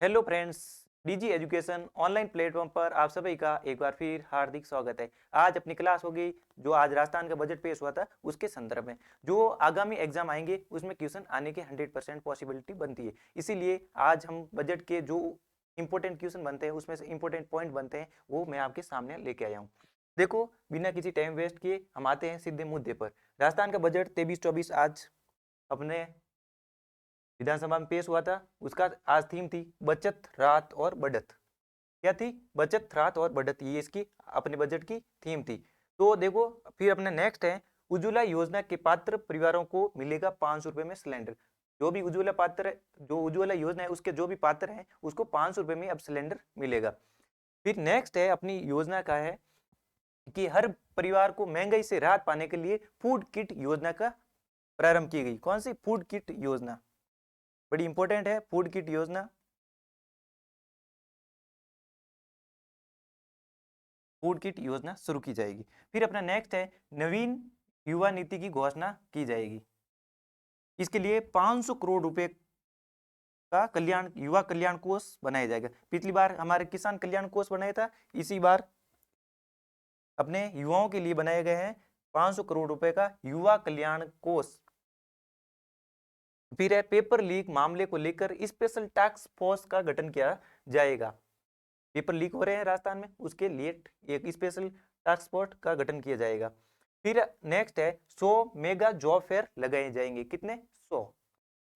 Hello friends. DG education online platform पर आप सभी का एक बार फिर हार्दिक स्वागत है। आज अपनी क्लास होगी जो आज राजस्थान का बजट पेश हुआ था उसके संदर्भ में। जो आगामी एग्जाम आएंगे उसमें क्वेश्चन आने की 100% पॉसिबिलिटी बनती है। इसीलिए आज हम बजट के जो इंपॉर्टेंट क्वेश्चन बनते हैं उसमें से इंपॉर्टेंट पॉइंट बनते हैं वो मैं आपके सामने लेके आया हूँ। देखो, बिना किसी टाइम वेस्ट किए हम आते हैं सीधे मुद्दे पर। राजस्थान का बजट 23-24 आज अपने विधानसभा में पेश हुआ था। उसका आज थीम थी बचत, राहत और बढ़त। क्या थी? बचत, राहत और बढ़त, ये इसकी अपने बजट की थीम थी। तो देखो, फिर अपने नेक्स्ट है उज्ज्वला योजना के पात्र परिवारों को मिलेगा 500 रुपए में सिलेंडर। जो भी उज्ज्वला पात्र, जो उज्ज्वला योजना है उसके जो भी पात्र हैं उसको 500 रुपए में अब सिलेंडर मिलेगा। फिर नेक्स्ट है अपनी योजना का है कि हर परिवार को महंगाई से राहत पाने के लिए फूड किट योजना का प्रारंभ की गई। कौन सी? फूड किट योजना, बड़ी इंपॉर्टेंट है फूड किट योजना। फूड किट योजना शुरू की जाएगी। फिर अपना नेक्स्ट है नवीन युवा नीति की घोषणा की जाएगी। इसके लिए 500 करोड़ रुपए का कल्याण युवा कल्याण कोष बनाया जाएगा। पिछली बार हमारे किसान कल्याण कोष बनाया था, इसी बार अपने युवाओं के लिए बनाए गए हैं 500 करोड़ रुपए का युवा कल्याण कोष। फिर है पेपर लीक मामले को लेकर स्पेशल टास्क फोर्स का गठन किया जाएगा। पेपर लीक हो रहे हैं राजस्थान में, उसके लिए एक स्पेशल टास्क फोर्स का गठन किया जाएगा। फिर नेक्स्ट है 100 मेगा जॉब फेयर लगाए जाएंगे। कितने? 100।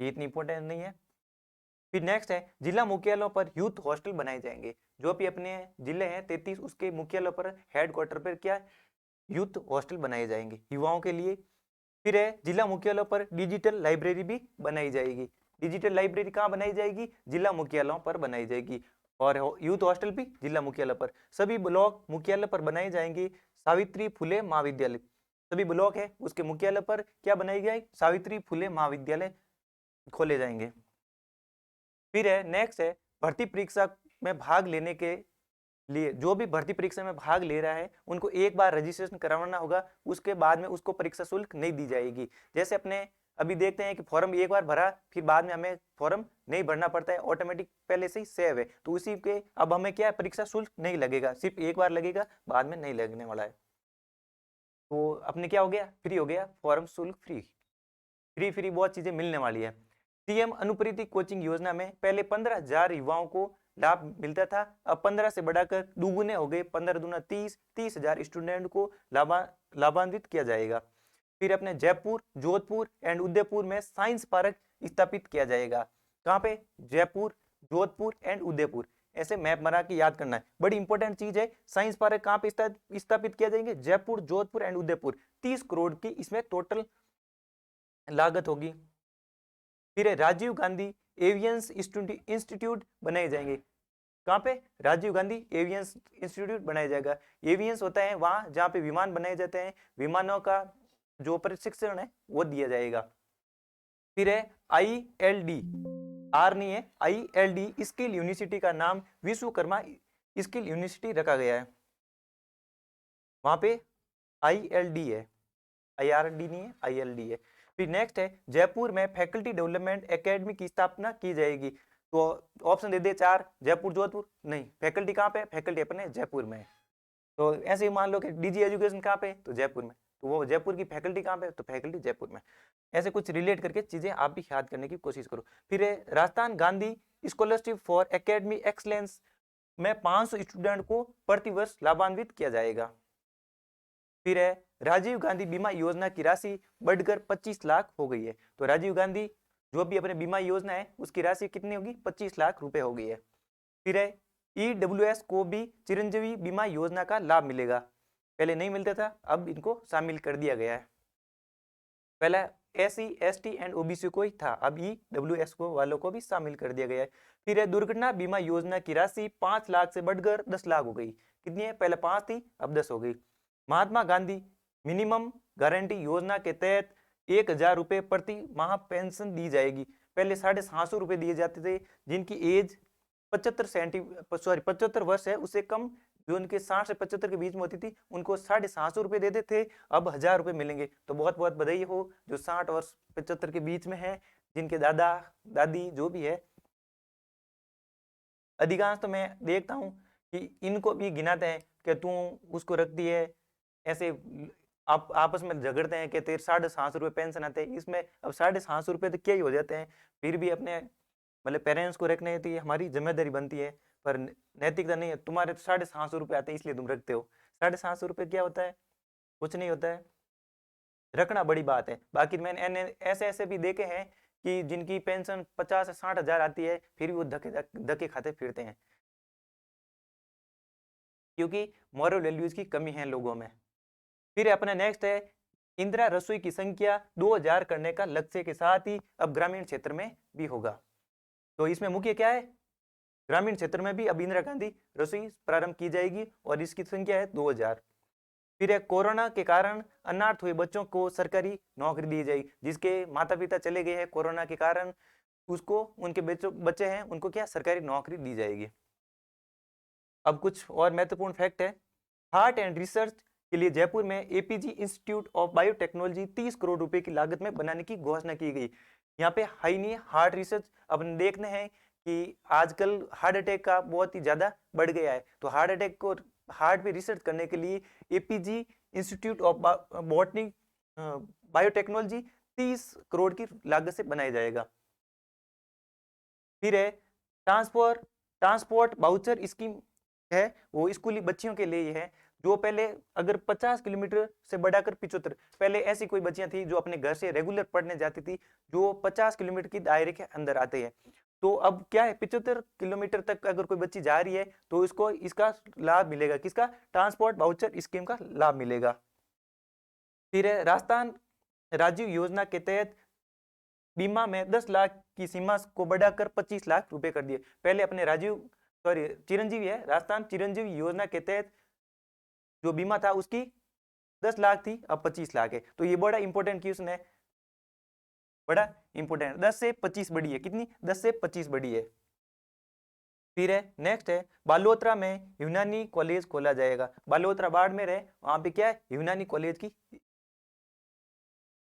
ये इतनी इंपॉर्टेंट नहीं है। फिर नेक्स्ट है जिला मुख्यालयों पर यूथ हॉस्टल बनाए जाएंगे। जो भी अपने जिले हैं 33, उसके मुख्यालयों पर हेडक्वार्टर पर क्या यूथ हॉस्टल बनाए जाएंगे युवाओं के लिए। फिर है जिला मुख्यालयों पर डिजिटल लाइब्रेरी भी बनाई जाएगी। डिजिटल लाइब्रेरी कहाँ बनाई जाएगी? जिला मुख्यालयों पर बनाई जाएगी। और यूथ हॉस्टल भी जिला मुख्यालय पर। सभी ब्लॉक मुख्यालय पर बनाए जाएंगे सावित्री फुले महाविद्यालय। सभी ब्लॉक है उसके मुख्यालय पर क्या बनाई गई? सावित्री फुले महाविद्यालय खोले जाएंगे। फिर है नेक्स्ट है भर्ती परीक्षा में भाग लेने के लिए जो भी भर्ती परीक्षा में भाग ले रहा है उनको एक बार रजिस्ट्रेशन करवाना होगा, उसके बाद में उसको परीक्षा शुल्क नहीं दी जाएगी। जैसे अपने अभी देखते हैं कि फॉर्म एक बार भरा फिर बाद में हमें फॉर्म नहीं भरना पड़ता है, ऑटोमेटिक पहले से ही सेव है, तो उसी के अब हमें क्या है परीक्षा शुल्क नहीं लगेगा, सिर्फ एक बार लगेगा, बाद में नहीं लगने वाला है। तो अपने क्या हो गया? फ्री हो गया, फॉर्म शुल्क फ्री। फ्री फ्री बहुत चीजें मिलने वाली है। सीएम अनुप्रीति कोचिंग योजना में पहले 15,000 युवाओं को लाभ मिलता था, अब 15 से बढ़ाकर दुगुने हो गए, 15 दूना 30, 30,000 स्टूडेंट को लाभान्वित किया जाएगा। फिर अपने जयपुर, जोधपुर एंड उदयपुर में साइंस पार्क स्थापित किया जाएगा। कहाँ पे? जयपुर, जोधपुर एंड उदयपुर। ऐसे मैप बना के याद करना है, बड़ी इंपॉर्टेंट चीज है। साइंस पार्क कहाँ पे स्थापित किया जाएंगे? जयपुर, जोधपुर एंड उदयपुर। 30 करोड़ की इसमें टोटल लागत होगी। फिर है राजीव गांधी एवियंस इंस्टीट्यूट बनाए जाएंगे। कहाँ पे? राजीव गांधी एवियंस इंस्टीट्यूट बनाया जाएगा। एवियंस होता है वहां जहाँ पे विमान बनाए जाते हैं, विमानों का जो प्रशिक्षण है वो दिया जाएगा। फिर है ILD, आर नहीं है, ILD स्किल यूनिवर्सिटी का नाम विश्वकर्मा स्किल यूनिवर्सिटी रखा गया है। वहां पे ILD है, IRD नहीं है, ILD है। फिर नेक्स्ट है जयपुर में फैकल्टी डेवलपमेंट एकेडमी की स्थापना की जाएगी। तो ऑप्शन दे दे चार, जयपुर, जोधपुर। नहीं, फैकल्टी कहाँ पे? फैकल्टी अपने जयपुर में है। तो ऐसे ही मान लो कि डीजी एजुकेशन कहाँ पे? तो जयपुर में। तो वो जयपुर की फैकल्टी कहाँ पे? तो फैकल्टी जयपुर में। ऐसे कुछ रिलेट करके चीजें आप भी याद करने की कोशिश करो। फिर है Rajasthan Gandhi scholarship for academy excellence में 500 स्टूडेंट को प्रतिवर्ष लाभान्वित किया जाएगा। फिर है राजीव गांधी बीमा योजना की राशि बढ़कर 25 लाख हो गई है। तो राजीव गांधी जो भी अपने बीमा योजना है उसकी राशि कितनी होगी? 25 लाख रुपए हो गई है। फिर है EWS को भी चिरंजीवी बीमा योजना का लाभ मिलेगा। पहले नहीं मिलता था, अब इनको शामिल कर दिया गया है। पहला SC ST एंड OBC को ही था, अब EWS को वालों को भी शामिल कर दिया गया है। फिर है दुर्घटना बीमा योजना की राशि 5 लाख से बढ़कर 10 लाख हो गई। कितनी है? पहले 5 थी, अब 10 हो गई। महात्मा गांधी मिनिमम गारंटी योजना के तहत 1,000 रुपए प्रति माह पेंशन दी जाएगी। पहले 750 रुपए दिए जाते थे। जिनकी एज 75 वर्ष है उससे कम, जो उनके 60 से 75 के बीच में होती थी उनको 750 रुपए देते थे, अब 1,000 रुपए मिलेंगे। तो बहुत बहुत बधाई हो जो 60 वर्ष 75 के बीच में है, जिनके दादा दादी जो भी है अधिकांश तो मैं देखता हूँ कि इनको भी गिनाते हैं कि तू उसको रख दी है, ऐसे आप आपस में झगड़ते हैं कि तेरे 750 रुपये पेंशन आते हैं, इसमें अब 750 रुपये तो क्या ही हो जाते हैं, फिर भी अपने मतलब पेरेंट्स को रखने की हमारी जिम्मेदारी बनती है, पर नैतिकता नहीं है। तुम्हारे तो 750 रुपये आते हैं इसलिए तुम रखते हो, 750 रुपये क्या होता है, कुछ नहीं होता है, रखना बड़ी बात है। बाकी मैंने ऐसे ऐसे भी देखे हैं कि जिनकी पेंशन 50 से 60 हज़ार आती है, फिर भी वो धक्के धक्के खाते फिरते हैं, क्योंकि मॉरल वैल्यूज की कमी है लोगों में। फिर अपना नेक्स्ट है, इंदिरा रसोई की संख्या 2000 करने का लक्ष्य के साथ ही अब ग्रामीण क्षेत्र में भी होगा। तो इसमें मुख्य क्या है, ग्रामीण क्षेत्र में भी अब इंदिरा गांधी रसोई प्रारंभ की जाएगी और इसकी संख्या है 2000। फिर है, कोरोना के कारण अनाथ हुए बच्चों को सरकारी नौकरी दी जाएगी, जिसके माता पिता चले गए हैं कोरोना के कारण, उसको उनके बच्चे हैं उनको क्या सरकारी नौकरी दी जाएगी। अब कुछ और महत्वपूर्ण फैक्ट है, हार्ट एंड रिसर्च के लिए जयपुर में APG institute of biotechnology 30 crore रुपए की लागत में बनाने की घोषणा की गई। यहाँ पे हाई नहीं हार्ट रिसर्च, अब देखने हैं कि आजकल हार्ट अटैक का बहुत ही ज्यादा बढ़ गया है, तो हार्ट अटैक को हार्ट पे रिसर्च करने के लिए APG institute of botany biotechnology 30 crore की लागत से बनाया जाएगा। फिर है, ट्रांसपोर्ट बाउचर स्कीम है, वो स्कूली बच्चियों के लिए है, जो पहले अगर 50 किलोमीटर से बढ़ाकर 75, पहले ऐसी कोई बच्चियां थी जो अपने घर से रेगुलर पढ़ने जाती थी, जो 50 किलोमीटर की दायरे के अंदर आते हैं, तो अब क्या है 75 किलोमीटर तक अगर कोई बच्ची जा रही है तो इसको इसका लाभ मिलेगा, किसका, ट्रांसपोर्ट बाउचर स्कीम का लाभ मिलेगा। फिर है, राजस्थान राजीव योजना के तहत बीमा में 10 लाख की सीमा को बढ़ाकर 25 लाख रुपए कर दिए। पहले अपने चिरंजीवी है, राजस्थान चिरंजीवी योजना के तहत जो बीमा था उसकी 10 लाख थी, अब 25 लाख है। तो ये बड़ा इंपॉर्टेंट क्वेश्चन है, बड़ा इंपॉर्टेंट, 10 से 25 बढ़ी है, कितनी, 10 से 25 बढ़ी है। फिर है, नेक्स्ट है, बालोतरा में यूनानी कॉलेज खोला जाएगा। बालोतरा बाड़मेर है, वहां पे क्या है, यूनानी कॉलेज की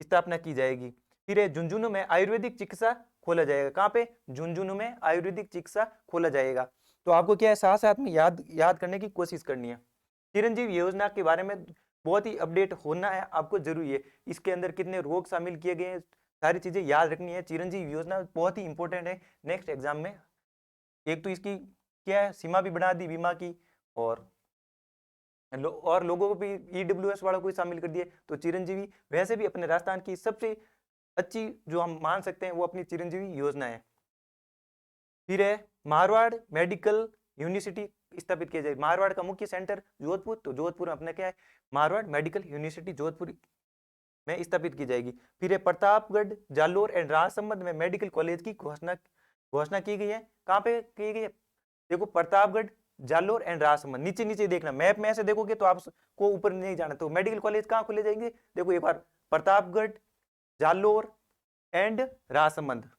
स्थापना की जाएगी। फिर है, झुंझुनू में आयुर्वेदिक चिकित्सा खोला जाएगा। कहाँ पे, झुंझुनू में आयुर्वेदिक चिकित्सा खोला जाएगा। तो आपको क्या है, साथ साथ में याद करने की कोशिश करनी है। चिरंजीवी योजना के बारे में बहुत ही अपडेट होना है आपको जरूरी है, इसके अंदर कितने रोग शामिल किए गए हैं, सारी चीजें याद रखनी है। चिरंजीवी योजना बहुत ही इंपॉर्टेंट है नेक्स्ट एग्जाम में। एक तो इसकी क्या है, सीमा भी बढ़ा दी बीमा की, और लोगों को भी ईडब्ल्यूएस वालों को शामिल कर दिए। तो चिरंजीवी वैसे भी अपने राजस्थान की सबसे अच्छी जो हम मान सकते हैं वो अपनी चिरंजीवी योजना है। फिर है, मारवाड़ मेडिकल यूनिवर्सिटी स्थापित किया जाए। मारवाड़ का मुख्य सेंटर जोधपुर, तो जोधपुर में अपने क्या है, मारवाड़ मेडिकल यूनिवर्सिटी जोधपुर में स्थापित की जाएगी। फिर है, प्रतापगढ़ जालोर एंड राजसमंद में मेडिकल कॉलेज की घोषणा की गई है। कहाँ पे की गई है, देखो प्रतापगढ़ जालोर एंड राजसमंद, नीचे नीचे देखना, मैप में ऐसे देखोगे तो आपको ऊपर नहीं जाना। तो मेडिकल कॉलेज कहाँ खोले जाएंगे, देखो एक बार, Pratapgarh Jalore and Rajsamand.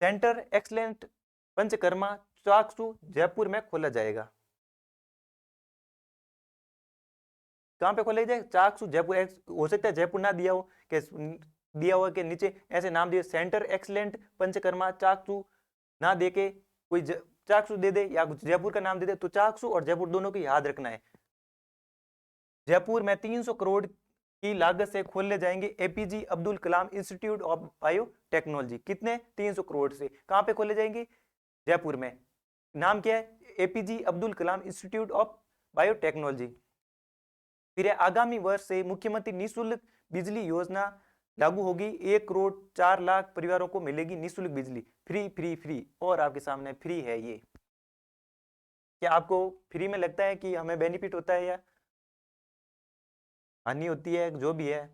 Centre excellent panchakarma Chaksu Jaipur में खोला जाएगा। कहाँ पे खोला जाए, चाकसू जयपुर। हो सकता है जयपुर ना दिया हो, कि दिया हुआ कि नीचे ऐसे नाम दिए, सेंटर एक्सलेंट पंचकर्मा चाकसू ना दे के कोई चाकसू दे दे या जयपुर का नाम दे दे, तो चाकसू और जयपुर दोनों को याद रखना है। जयपुर में 300 करोड़ की लागत से खोले जाएंगे APJ Abdul Kalam institute of biotechnology. कितने, 300 करोड़ से। कहाँ पे खोले जाएंगे, जयपुर में। नाम क्या है, APJ Abdul Kalam institute of biotechnology. फिर आगामी वर्ष से मुख्यमंत्री निःशुल्क बिजली योजना लागू होगी। 1 करोड़ 4 लाख परिवारों को मिलेगी निःशुल्क बिजली, फ्री फ्री फ्री। और आपके सामने फ्री है ये। क्या आपको फ्री में लगता है कि हमें बेनिफिट होता है या हानि होती है, जो भी है,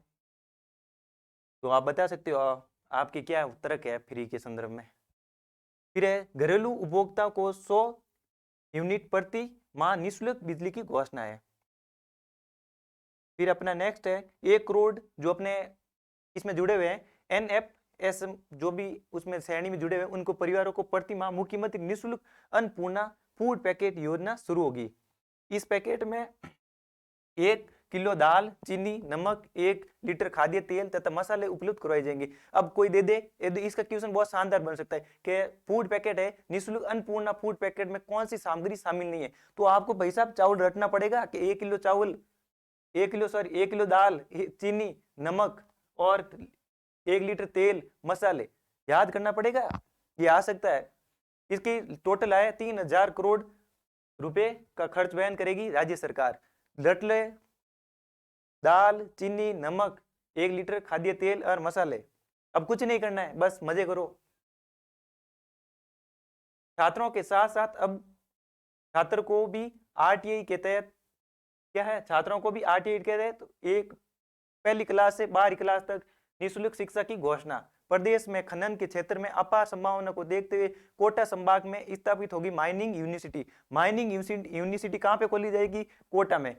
तो आप बता सकते हो आपके क्या तर्क है फ्री के संदर्भ में। फिर है, घरेलू उपभोक्ता को 100 यूनिट प्रति माह निःशुल्क बिजली की घोषणा है। फिर अपना नेक्स्ट है, 1 करोड़ जो अपने इसमें जुड़े हुए हैं एनएफएस, जो भी उसमें श्रेणी में जुड़े हुए हैं, उनको परिवारों को प्रति माह मुख्यमंत्री निःशुल्क अन्नपूर्णा फूड पैकेट योजना शुरू होगी। इस पैकेट में 1 किलो दाल, चीनी, नमक, 1 लीटर खाद्य तेल तथा मसाले उपलब्ध करवाए जाएंगे। अब कोई दे दे, इसका क्वेश्चन बहुत शानदार बन सकता है कि फूड पैकेट है निःशुल्क अन्नपूर्णा फूड पैकेट में कौन सी सामग्री शामिल नहीं है, तो आपको भाई साहब चावल रटना पड़ेगा कि 1 किलो चावल, 1 किलो दाल, चीनी, नमक और 1 लीटर तेल, मसाले याद करना पड़ेगा। ये आ सकता है। इसकी टोटल आय 3000 करोड़ रुपए का खर्च वहन करेगी राज्य सरकार। रट ले, दाल, चीनी, नमक, 1 लीटर खाद्य तेल और मसाले। अब कुछ नहीं करना है, बस मजे करो। छात्रों के साथ साथ अब छात्र को भी आरटीई के तहत क्या है, छात्रों को भी आरटीई के तहत एक पहली क्लास से 12वीं क्लास तक निःशुल्क शिक्षा की घोषणा। प्रदेश में खनन के क्षेत्र में अपार संभावना को देखते हुए कोटा संभाग में स्थापित होगी माइनिंग यूनिवर्सिटी। माइनिंग यूनिवर्सिटी कहाँ पे खोली जाएगी? कोटा में।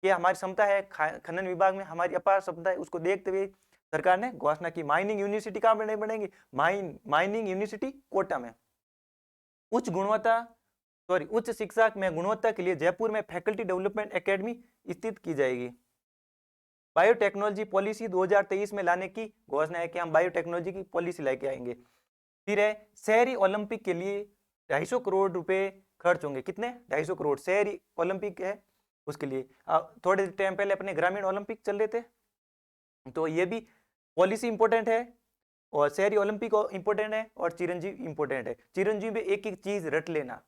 ये हमारी क्षमता है, खनन विभाग में हमारी अपार क्षमता है, उसको देखते हुए सरकार ने घोषणा की माइनिंग यूनिवर्सिटी कहाँ पे बनेगी? माइनिंग यूनिवर्सिटी कोटा में। उच्च शिक्षा में गुणवत्ता के लिए जयपुर में फैकल्टी डेवलपमेंट एकेडमी स्थित की जाएगी। बायोटेक्नोलॉजी पॉलिसी 2023 में लाने की घोषणा है कि हम बायोटेक्नोलॉजी की पॉलिसी लेके आएंगे। फिर है शहरी ओलंपिक के लिए 250 करोड़ रुपए खर्च होंगे। कितने? 250 करोड़। शहरी ओलंपिक है उसके लिए। थोड़े टाइम पहले अपने ग्रामीण ओलंपिक चल रहे थे, तो ये भी पॉलिसी इंपॉर्टेंट है और शहरी ओलंपिक इंपॉर्टेंट है और चिरंजीव इंपॉर्टेंट है। चिरंजीव में एक एक चीज रट लेना।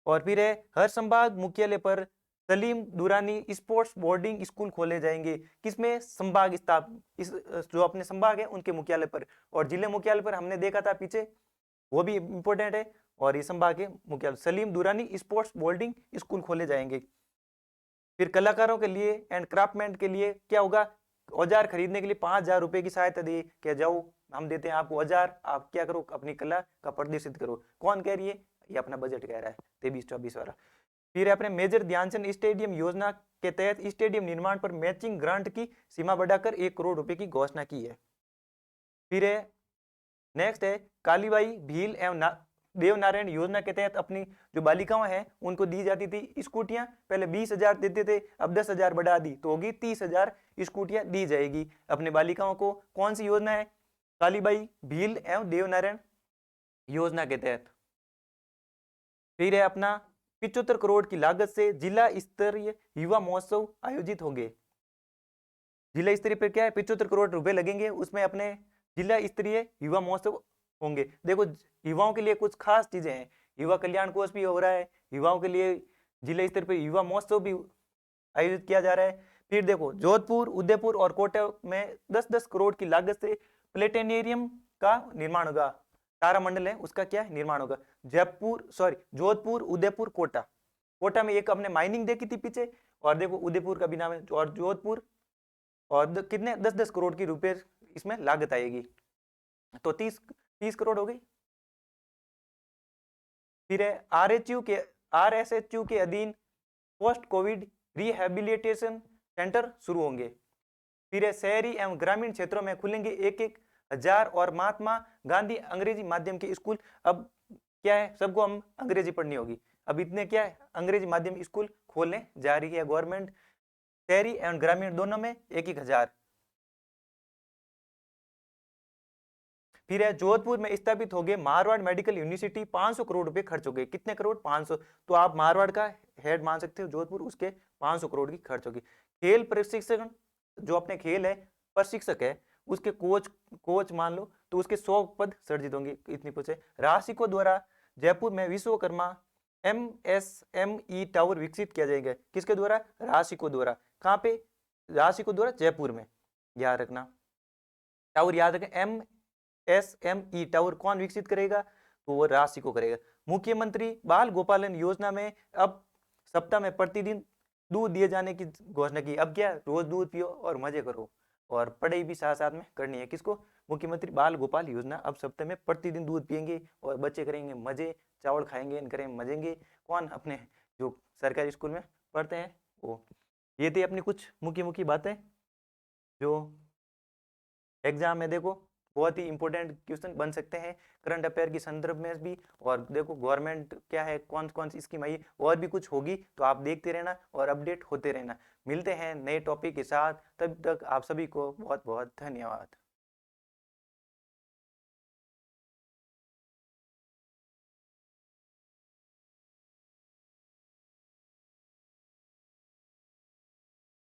और फिर है हर संभाग मुख्यालय पर Salim Durani sports boarding school खोले जाएंगे। किसमें? संभाग इस जो अपने संभाग है उनके मुख्यालय पर, और जिले मुख्यालय पर हमने देखा था पीछे, वो भी इंपॉर्टेंट है। और ये संभाग के मुख्यालय Salim Durani sports boarding school खोले जाएंगे। फिर कलाकारों के लिए एंड क्राफ्टमैन के लिए क्या होगा? औजार खरीदने के लिए 5000 रुपए की सहायता दी। क्या जाओ हम देते हैं आपको औजार, आप क्या करो? अपनी कला का प्रदर्शित करो। कौन कह रही है? ये अपना बजट कह रहा है 23-24 वाला। फिर अपने मेजर ध्यानचंद स्टेडियम योजना के तहत स्टेडियम निर्माण पर मैचिंग ग्रांट की सीमा बढ़ाकर 1 करोड़ रुपए की घोषणा की है। फिर है नेक्स्ट है कालीबाई भील एवं देवनारायण योजना के तहत अपनी जो बालिकाएं हैं उनको दी जाती थी स्कूटियां। पहले 20,000 देते थे, अब 10,000 बढ़ा दी तो होगी 30,000 स्कूटियां दी जाएगी अपने बालिकाओं को। कौन सी योजना है? कालीबाई भील एवं देवनारायण योजना के तहत। फिर है अपना 75 करोड़ की लागत से जिला स्तरीय युवा महोत्सव आयोजित होंगे। जिला स्तरीय पर क्या है? 75 करोड़ रुपए लगेंगे, उसमें अपने जिला स्तरीय युवा महोत्सव होंगे। देखो युवाओं के लिए कुछ खास चीजें हैं, युवा कल्याण कोष भी हो रहा है, युवाओं के लिए जिला स्तर पर युवा महोत्सव भी आयोजित किया जा रहा है। फिर देखो जोधपुर, उदयपुर और कोटा में 10-10 करोड़ की लागत से प्लेनेटेरियम का निर्माण होगा। तारामंडल है उसका क्या है? निर्माण होगा। जोधपुर, उदयपुर, कोटा। कोटा में एक हमने माइनिंग देखी थी पीछे, और देखो उदयपुर का भी नाम है, और जोधपुर, और कितने 10-10 करोड़ की रुपए इसमें लागत आएगी, तो 30 करोड़ हो गई। फिर है आरएसएचयू के अधीन पोस्ट कोविड रिहेबिलिटेशन सेंटर शुरू होंगे। फिर है शहरी एवं ग्रामीण क्षेत्रों में खुलेंगे 1,000 और महात्मा गांधी अंग्रेजी माध्यम के स्कूल। अब क्या है, सबको हम अंग्रेजी पढ़नी होगी, अब इतने क्या है अंग्रेजी माध्यम स्कूल खोलने जा रही है गवर्नमेंट। शहरी एवं ग्रामीण दोनों में 1,000। फिर है जोधपुर में स्थापित हो गए मारवाड़ मेडिकल यूनिवर्सिटी, 500 करोड़ रुपए खर्च हो गए। कितने करोड़? 500। तो आप मारवाड़ का हेड मान सकते हो जोधपुर, उसके 500 करोड़ की खर्च होगी। खेल प्रशिक्षण, जो अपने खेल है प्रशिक्षक है उसके कोच मान लो, तो उसके 100 पद सृजित होंगे। इतनी पूछे। राशिको द्वारा जयपुर में विश्वकर्मा MSME टावर विकसित किया जाएगा। किसके द्वारा? राशिको द्वारा। कहाँ पे? राशिको द्वारा जयपुर में, याद रखना टावर, याद रखें। MSME टावर कौन विकसित करेगा? तो वो राशिको करेगा। मुख्यमंत्री बाल गोपालन योजना में अब सप्ताह में प्रतिदिन दूध दिए जाने की घोषणा की। अब क्या? रोज दूध पियो और मजे करो, और पढ़ाई भी साथ साथ में करनी है। किसको? मुख्यमंत्री बाल गोपाल योजना। अब सप्ताह में प्रतिदिन दूध पियेंगे और बच्चे करेंगे मजे, चावल खाएंगे, करेंगे मजेंगे। कौन? अपने जो सरकारी स्कूल में पढ़ते हैं वो। ये थी अपनी कुछ मुख्य बातें जो एग्जाम में देखो बहुत ही इंपॉर्टेंट क्वेश्चन बन सकते हैं करंट अफेयर के संदर्भ में भी। और देखो गवर्नमेंट क्या है, कौन कौन सी स्कीम आई और भी कुछ होगी, तो आप देखते रहना और अपडेट होते रहना। मिलते हैं नए टॉपिक के साथ, तब तक आप सभी को बहुत बहुत धन्यवाद।